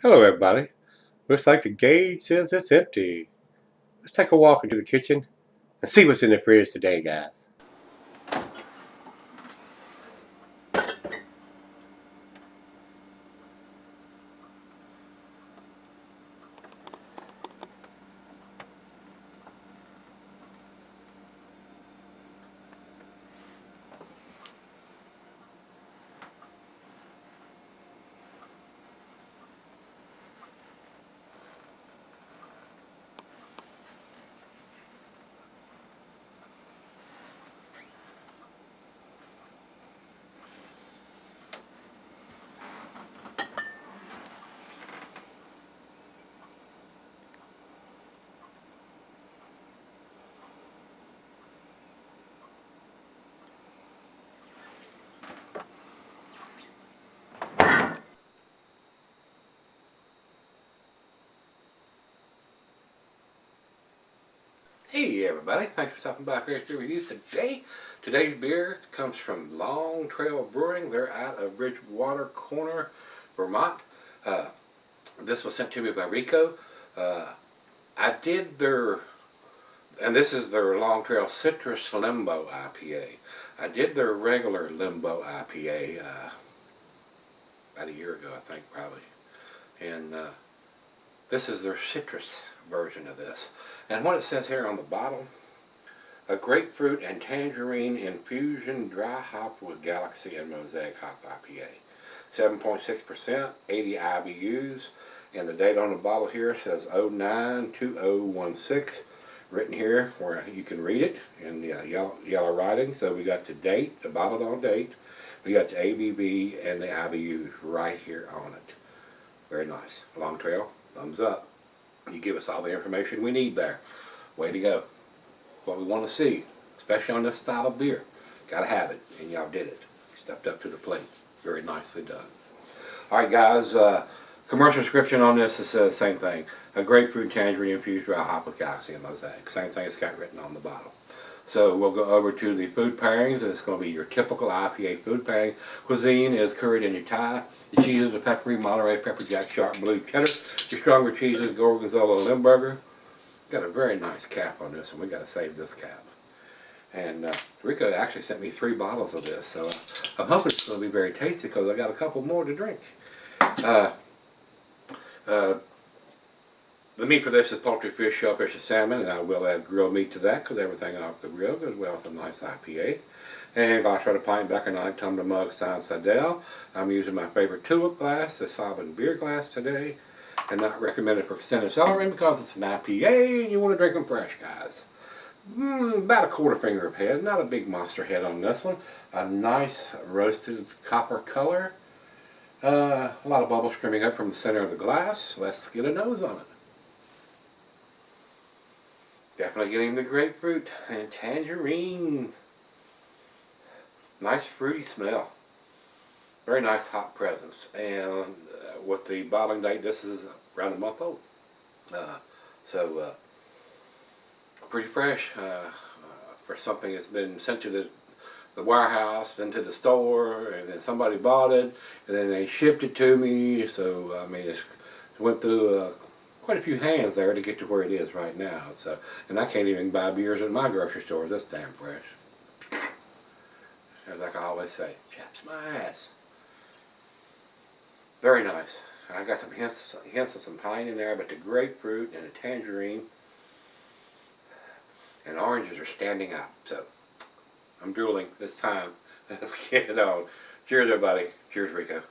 Hello everybody. Looks like the gauge says it's empty. Let's take a walk into the kitchen and see what's in the fridge today, guys. Hey everybody, thanks for stopping by Gregsbeerreviews today. Today's beer comes from Long Trail Brewing. They're out of Bridgewater Corner, Vermont. This was sent to me by Rico. I did their, and this is their Long Trail Citrus Limbo IPA. I did their regular Limbo IPA about a year ago, I think, probably. And this is their citrus version of this. And what it says here on the bottle, a grapefruit and tangerine infusion dry hop with Galaxy and Mosaic hop IPA. 7.6%, 80 IBUs, and the date on the bottle here says 09/2016, written here where you can read it in yellow writing. So we got the date, the bottle on date, we got the ABV and the IBUs right here on it. Very nice. Long Trail, thumbs up. You give us all the information we need there. Way to go. What we want to see, especially on this style of beer. Gotta have it, and y'all did it. Stepped up to the plate. Very nicely done. Alright guys, commercial description on this is the same thing. A grapefruit tangerine infused dry hop with Galaxy and Mosaic. Same thing it's got written on the bottle. So we'll go over to the food pairings. It's going to be your typical IPA food pairing. Cuisine is curried in your Thai. The cheeses are peppery, Monterey pepper jack, sharp blue cheddar. Your stronger cheeses, Gorgonzola, Limburger. Got a very nice cap on this, and we got to save this cap. And Rico actually sent me 3 bottles of this, so I'm hoping it's going to be very tasty because I got a couple more to drink. The meat for this is poultry, fish, shellfish, and salmon, and I will add grilled meat to that because everything off the grill goes well with a nice IPA. And glass red, a pint, black and white, tumbler, mug, side down. I'm using my favorite tulip glass, the Sovereign beer glass today, and not recommended for extended cellaring because it's an IPA and you want to drink them fresh, guys. About a quarter finger of head, not a big monster head on this one. A nice roasted copper color. A lot of bubbles streaming up from the center of the glass. Let's get a nose on it. Definitely getting the grapefruit and tangerine. Nice fruity smell. Very nice hop presence. And with the bottling date, this is around a month old. Pretty fresh for something that's been sent to the warehouse, then to the store, and then somebody bought it, and then they shipped it to me. So I mean, it went through quite a few hands there to get to where it is right now. So, and I can't even buy beers in my grocery store. This damn fresh. As like I always say, chaps my ass. Very nice. I got some hints of some pine in there, but the grapefruit and the tangerine and oranges are standing out. So I'm drooling this time. Let's get it on. Cheers, everybody. Cheers, Rico.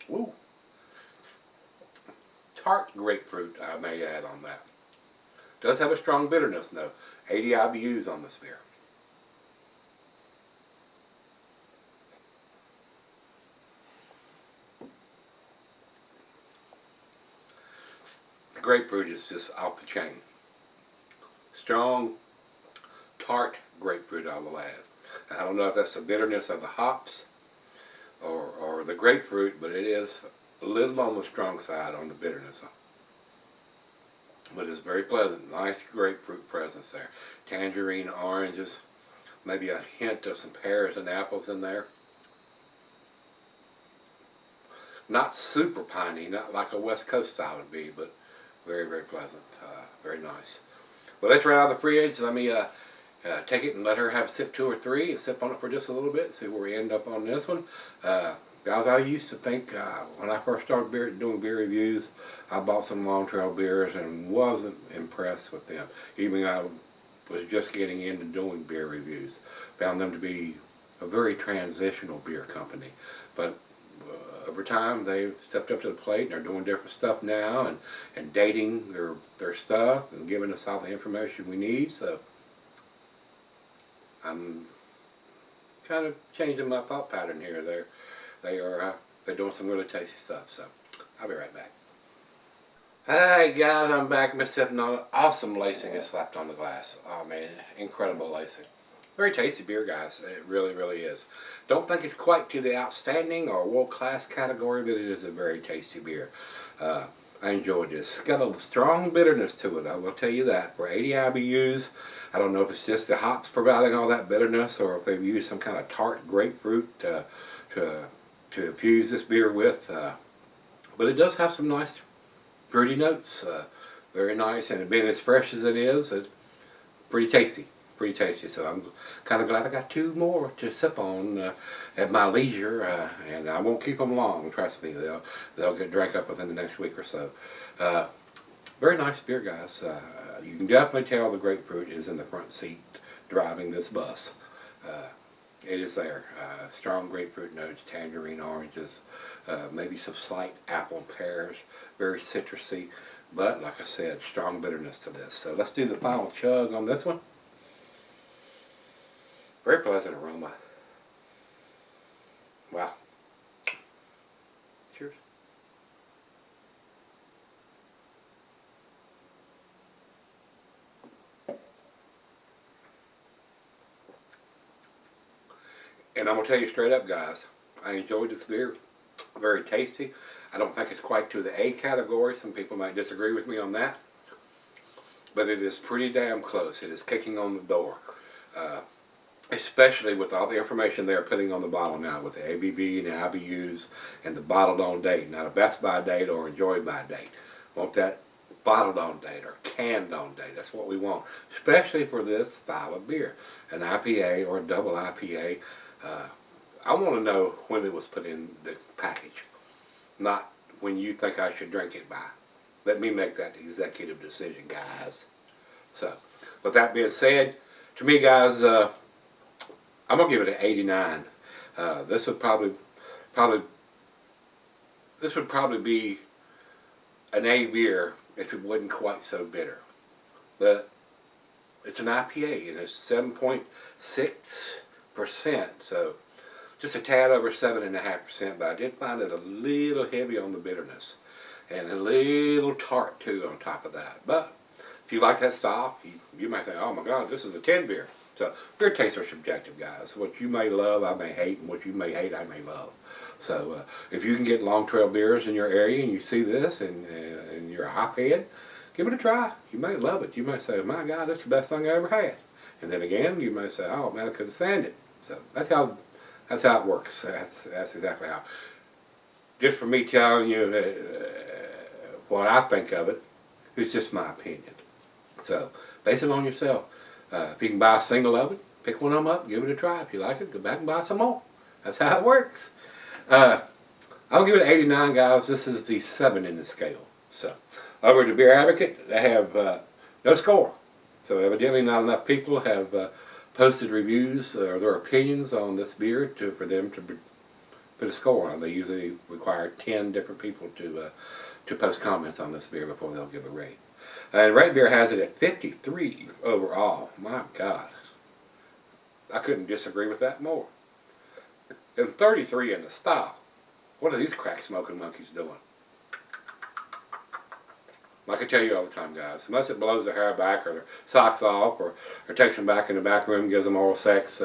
Woo. Tart grapefruit, I may add on that. Does have a strong bitterness, though. 80 IBUs on this beer. The grapefruit is just off the chain. Strong, tart grapefruit, I will add. I don't know if that's the bitterness of the hops or the grapefruit, but it is a little on the strong side on the bitterness. but it's very pleasant. Nice grapefruit presence there. Tangerine, oranges, maybe a hint of some pears and apples in there. Not super piney, not like a West Coast style would be, but very, very pleasant. Very nice. Well, let's right out of the fridge. Let me take it and let her have a sip 2 or 3 and sip on it for just a little bit and see where we end up on this one. Guys, I used to think when I first started doing beer reviews, I bought some Long Trail beers and wasn't impressed with them. Even I was just getting into doing beer reviews. Found them to be a very transitional beer company. But over time, they've stepped up to the plate and they're doing different stuff now and dating their stuff and giving us all the information we need. So I'm kind of changing my thought pattern here. They're doing some really tasty stuff. So I'll be right back. Hey guys, I'm back. Miss sipping on awesome lacing is slapped on the glass. Oh man, incredible lacing. Very tasty beer, guys. It really, really is. Don't think it's quite to the outstanding or world-class category, but it is a very tasty beer. I enjoyed this. It's got a strong bitterness to it, I will tell you that. For 80 IBUs, I don't know if it's just the hops providing all that bitterness or if they've used some kind of tart grapefruit to infuse this beer with. But it does have some nice fruity notes. Very nice, and being as fresh as it is, it's pretty tasty. Pretty tasty, so I'm kind of glad I got 2 more to sip on at my leisure, and I won't keep them long. Trust me, they'll get drank up within the next week or so. Very nice beer, guys. You can definitely tell the grapefruit is in the front seat driving this bus. It is there. Strong grapefruit notes, tangerine, oranges, maybe some slight apple and pears. Very citrusy, but like I said, strong bitterness to this. So let's do the final chug on this one. Very pleasant aroma. Wow. Cheers. And I'm going to tell you straight up, guys, I enjoyed this beer. Very tasty. I don't think it's quite to the A category. Some people might disagree with me on that. But it is pretty damn close. It is kicking on the door. Especially with all the information they're putting on the bottle now with the ABV and the IBUs and the bottled on date. Not a best by date or enjoyed by date. Want that bottled on date or canned on date. That's what we want. Especially for this style of beer. An IPA or a double IPA. I want to know when it was put in the package. Not when you think I should drink it by. Let me make that executive decision, guys. So, with that being said, to me, guys, I'm gonna give it an 89. This would probably be an A beer if it wasn't quite so bitter. But it's an IPA and it's 7.6%, so just a tad over 7.5%. But I did find it a little heavy on the bitterness and a little tart too on top of that. But if you like that style, you might think, oh my God, this is a 10 beer. So, beer tastes are subjective, guys. What you may love, I may hate, and what you may hate, I may love. So, if you can get Long Trail beers in your area and you see this and you're a hophead, give it a try. You may love it. You may say, my God, that's the best thing I ever had. And then again, you may say, oh man, I couldn't stand it. So, that's how it works. That's exactly how. Just for me telling you what I think of it, it's just my opinion. So, base it on yourself. If you can buy a single of it, pick one of them up, give it a try. If you like it, go back and buy some more. That's how it works. I'll give it an 89, guys. This is the 7 in the scale. So, over at the Beer Advocate, they have no score. So evidently not enough people have posted reviews or their opinions on this beer for them to put a score on. They usually require 10 different people to post comments on this beer before they'll give a rate. And Red Beer has it at 53 overall. My God. I couldn't disagree with that more. And 33 in the style. What are these crack smoking monkeys doing? Like I tell you all the time, guys, unless it blows their hair back or their socks off or takes them back in the back room and gives them oral sex,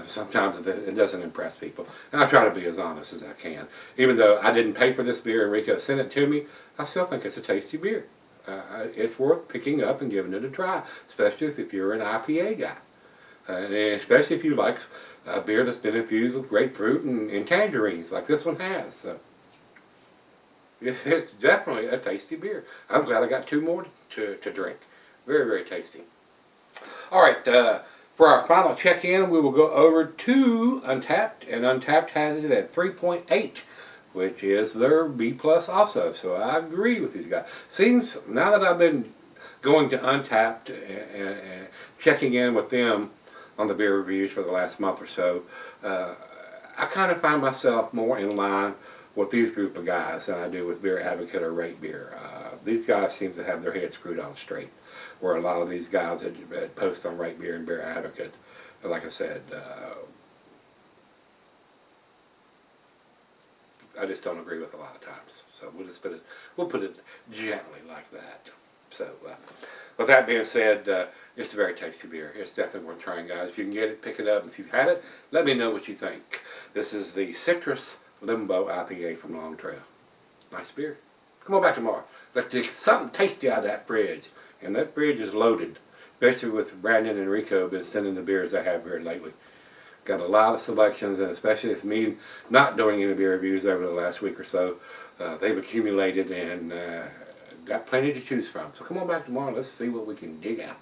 sometimes it doesn't impress people. And I try to be as honest as I can. Even though I didn't pay for this beer and Rico sent it to me, I still think it's a tasty beer. it's worth picking up and giving it a try, especially if you're an IPA guy. And especially if you like a beer that's been infused with grapefruit and tangerines like this one has. So it's definitely a tasty beer. I'm glad I got 2 more to drink. Very, very tasty. All right, for our final check-in, we will go over to Untapped, and Untapped has it at 3.8, which is their B plus also. So I agree with these guys. Seems, now that I've been going to Untapped and checking in with them on the beer reviews for the last month or so, I kind of find myself more in line with these group of guys than I do with Beer Advocate or Rate Beer. These guys seem to have their heads screwed on straight, where a lot of these guys that post on Rate Beer and Beer Advocate, like I said, I just don't agree with a lot of times. So we'll put it gently like that. So with that being said, it's a very tasty beer. It's definitely worth trying, guys. If you can get it, pick it up. If you've had it, let me know what you think. This is the Citrus Limbo IPA from Long Trail. Nice beer. Come on back tomorrow. Let's get something tasty out of that fridge. And that fridge is loaded, especially with Brandon and Rico been sending the beers I have here lately. Got a lot of selections, and especially with me not doing any beer reviews over the last week or so, they've accumulated and got plenty to choose from. So come on back tomorrow. Let's see what we can dig out.